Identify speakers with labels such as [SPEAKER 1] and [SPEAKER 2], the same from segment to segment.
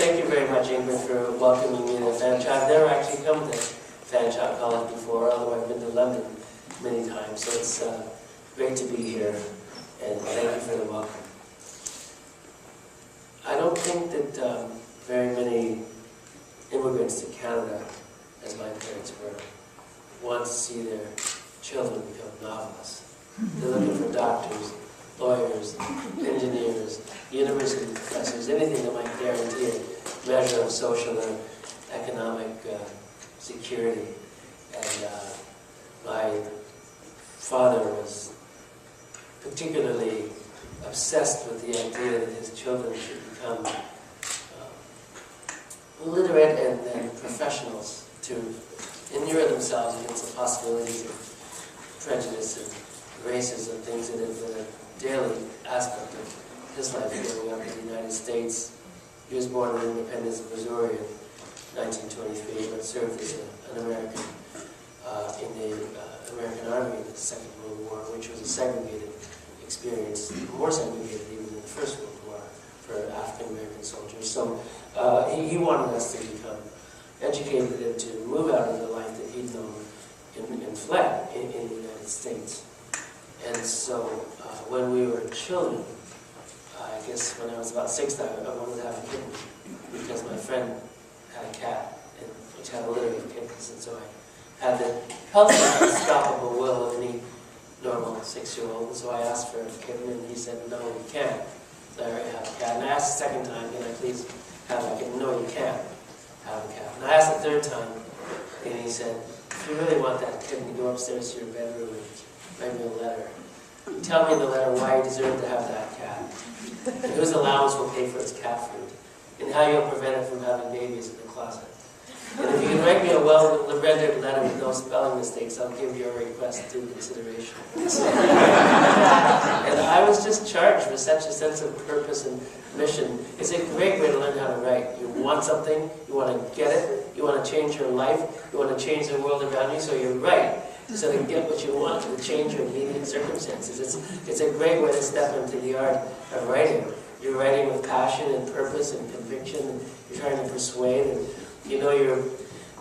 [SPEAKER 1] thank you very much, Ingrid, for welcoming me to Fanshawe. I've never actually come to Fanshawe College before, although I've been to London many times, so it's great to be here, and thank you for the welcome. I don't think that very many immigrants to Canada, as my parents were, want to see their children become novelists. They're looking for doctors, lawyers, engineers, university professors, anything that might guarantee a measure of social or economic security. And my father was particularly obsessed with the idea that his children should become literate and professionals to inure themselves against the possibilities of prejudice and racism, things that have been a daily aspect of his life growing up in the United States. He was born in Independence, Missouri in 1923, but served as an American in the American Army in the Second World War, which was a segregated experience, more segregated even than the First World War for African American soldiers. So he wanted us to become educated and to move out of the life that he'd known and fled in the United States. And so when we were children, I guess when I was about 6, I wanted to have a kitten because my friend had a cat, which had a litter of kittens, and so I had the healthy, unstoppable will of any normal 6-year-old. And so I asked for a kitten, and he said, "No, you can't. So I already have a cat." And I asked the second time, "Can I please have a kitten?" "No, you can't have a cat." And I asked the third time, and he said, "If you really want that kitten, you go upstairs to your bedroom and write me a letter. You tell me in the letter why you deserve to have that cat, and whose allowance will pay for its cat food, and how you'll prevent it from having babies in the closet. And if you can write me a well-rendered letter with no spelling mistakes, I'll give your request due consideration." And I was just charged with such a sense of purpose and mission. It's a great way to learn how to write. You want something, you want to get it, you want to change your life, you want to change the world around you, so you write. So to get what you want, to change your immediate circumstances. It's a great way to step into the art of writing. You're writing with passion and purpose and conviction, and you're trying to persuade, and you know your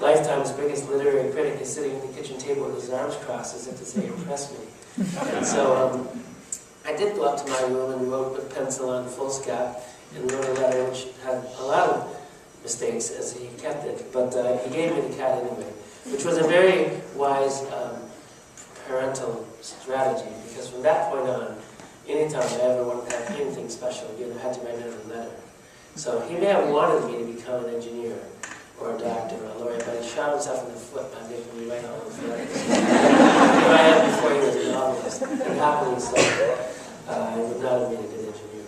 [SPEAKER 1] lifetime's biggest literary critic is sitting at the kitchen table with his arms crossed as if to say, "Impress me." And so I did go up to my room and wrote with pencil on foolscap and wrote a letter which had a lot of mistakes as he kept it, but he gave me the cat anyway, which was a very wise parental strategy, because from that point on, anytime I ever wanted to have anything special again, I had to write another letter. So he may have wanted me to become an engineer or a doctor or a lawyer, but he shot himself in the foot by making me write all those letters. Here I am before he was a novelist, and happily so. I would not have been a good engineer.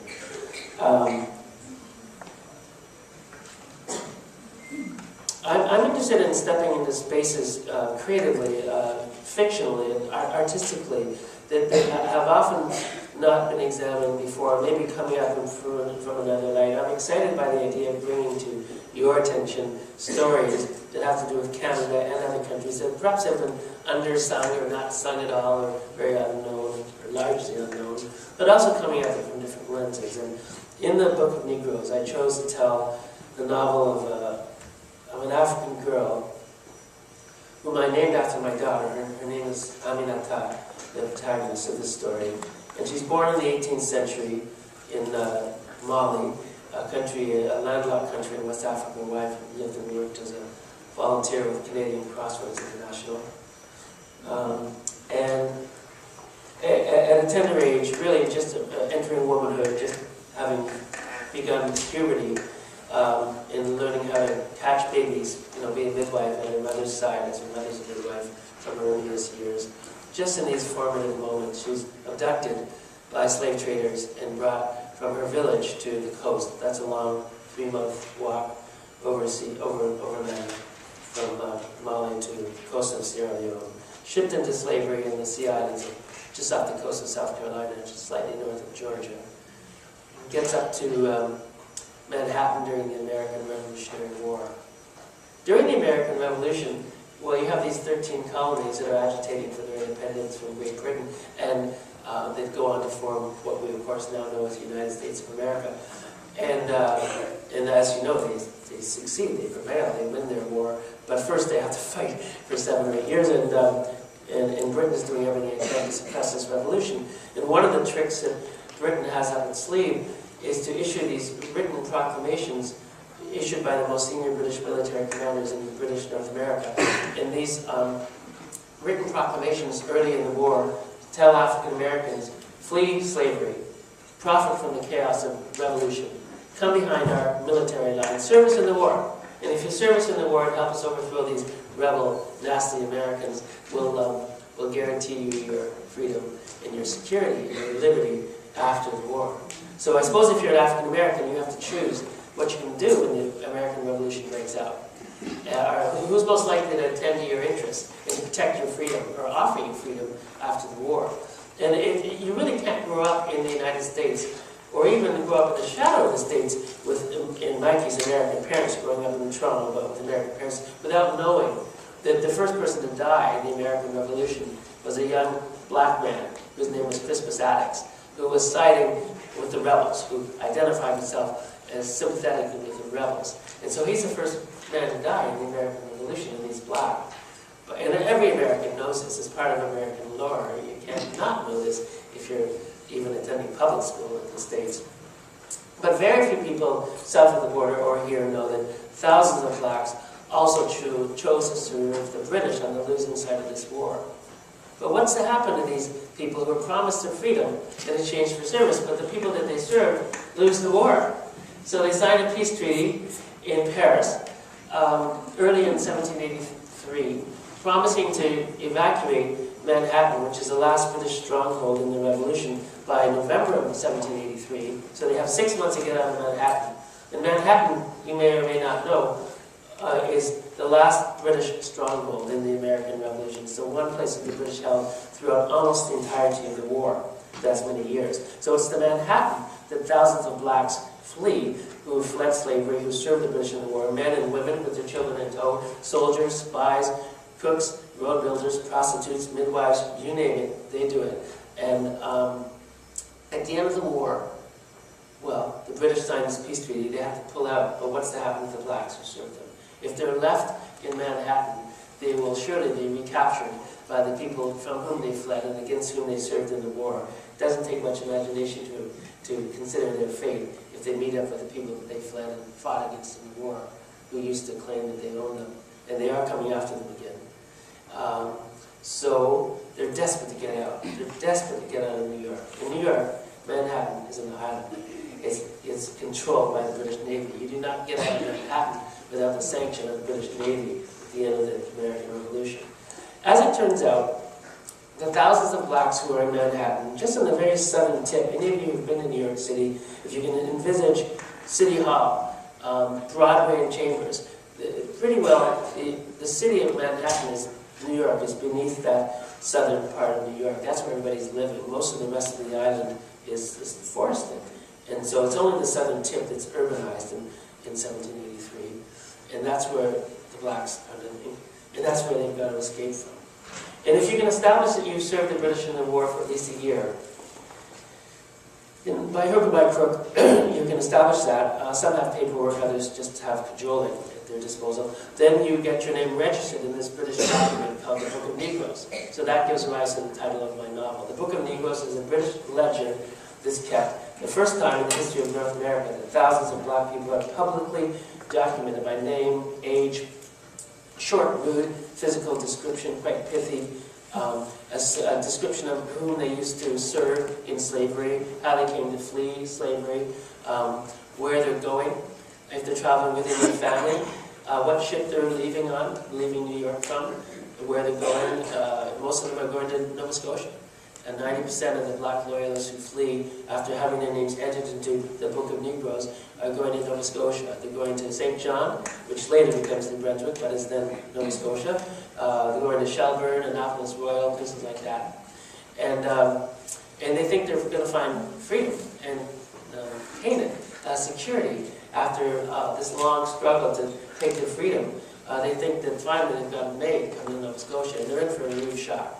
[SPEAKER 1] I'm interested in stepping into spaces creatively, fictionally, and artistically that have often not been examined before, maybe coming up from another light. I'm excited by the idea of bringing to your attention stories that have to do with Canada and other countries that perhaps have been undersung or not sung at all, or very unknown, or largely unknown, but also coming at it from different lenses. And in the Book of Negroes, I chose to tell the novel of an African girl whom I named after my daughter. Her name is Aminata, the protagonist of this story. And she's born in the 18th century in Mali, a landlocked country in West Africa. Her wife lived and worked as a volunteer with Canadian Crossroads International. And at a tender age, really just entering womanhood, just having begun puberty, in learning how to catch babies, being a midwife at her mother's side as her mother's a midwife from her earliest years. Just in these formative moments, she's abducted by slave traders and brought from her village to the coast. That's a long 3-month walk overland from Mali to the coast of Sierra Leone. Shipped into slavery in the Sea Islands, just off the coast of South Carolina, just slightly north of Georgia. Gets up to Manhattan during the American Revolutionary War. During the American Revolution, well, you have these 13 colonies that are agitating for their independence from Great Britain, and they go on to form what we, of course, now know as the United States of America. And as you know, they succeed, they prevail, they win their war. But first they have to fight for 7 or 8 years, and Britain is doing everything it can to suppress this revolution. And one of the tricks that Britain has up its sleeve is to issue these written proclamations issued by the most senior British military commanders in British North America. And these written proclamations early in the war tell African Americans, flee slavery, profit from the chaos of revolution, come behind our military line, service in the war. And if you service in the war and help us overthrow these rebel, nasty Americans, we'll guarantee you your freedom and your security and your liberty after the war. So I suppose if you're an African American, you have to choose what you can do when the American Revolution breaks out. Who's most likely to attend to your interests and to protect your freedom or offer you freedom after the war? And you really can't grow up in the United States or even grow up in the shadow of the States in my case, American parents growing up in Toronto, but with American parents, without knowing that the first person to die in the American Revolution was a young black man whose name was Crispus Attucks, who was siding with the rebels, who identified himself as sympathetic with the rebels. And so he's the first man to die in the American Revolution, and he's black. And every American knows this as part of American lore. You can't not know this if you're even attending public school in the States. But very few people south of the border or here know that thousands of blacks also chose to serve the British on the losing side of this war. But what's to happen to these people who are promised their freedom in exchange for service, but the people that they serve lose the war? So they signed a peace treaty in Paris early in 1783, promising to evacuate Manhattan, which is the last British stronghold in the Revolution, by November of 1783. So they have 6 months to get out of Manhattan. And Manhattan, you may or may not know, is the last British stronghold in the American Revolution. So one place that the British held throughout almost the entirety of the war, that's many years. So it's the Manhattan that thousands of blacks flee, who fled slavery, who served the British in the war, men and women with their children in tow, soldiers, spies, cooks, road builders, prostitutes, midwives, you name it, they do it. And at the end of the war, well, the British signed this peace treaty, they have to pull out, but what's to happen to the blacks who served them? If they're left in Manhattan, they will surely be recaptured by the people from whom they fled and against whom they served in the war. It doesn't take much imagination to consider their fate if they meet up with the people that they fled and fought against in the war, who used to claim that they owned them. And they are coming after them again. So they're desperate to get out. They're desperate to get out of New York. In New York, Manhattan is an island. It's controlled by the British Navy. You do not get out of Manhattan without the sanction of the British Navy at the end of the American Revolution. As it turns out, the thousands of blacks who are in Manhattan, just on the very southern tip, any of you who've been to New York City, if you can envisage City Hall, Broadway and Chambers, pretty well, the city of Manhattan New York is beneath that southern part of New York. That's where everybody's living. Most of the rest of the island is forested. And so it's only the southern tip that's urbanized in 1783. And that's where the blacks are living. And that's where they've got to escape from. And if you can establish that you've served the British in the war for at least a year, then by hook or by crook, you can establish that. Some have paperwork, others just have cajoling at their disposal. Then you get your name registered in this British document called the Book of Negroes. So that gives rise to the title of my novel. The Book of Negroes is a British legend that's kept. The first time in the history of North America that thousands of black people are publicly documented by name, age, short, rude, physical description, quite pithy, a description of whom they used to serve in slavery, how they came to flee slavery, where they're going, if they're traveling within their family, what ship they're leaving New York from, where they're going. Most of them are going to Nova Scotia. And 90% of the black loyalists who flee after having their names entered into the Book of Negroes are going to Nova Scotia. They're going to St. John, which later becomes New Brunswick, but is then Nova Scotia. They're going to Shelburne, Annapolis Royal, places like that. And they think they're going to find freedom and Canaan, security, after this long struggle to take their freedom. They think that finally they've got it made coming to Nova Scotia, and they're in for a rude shock.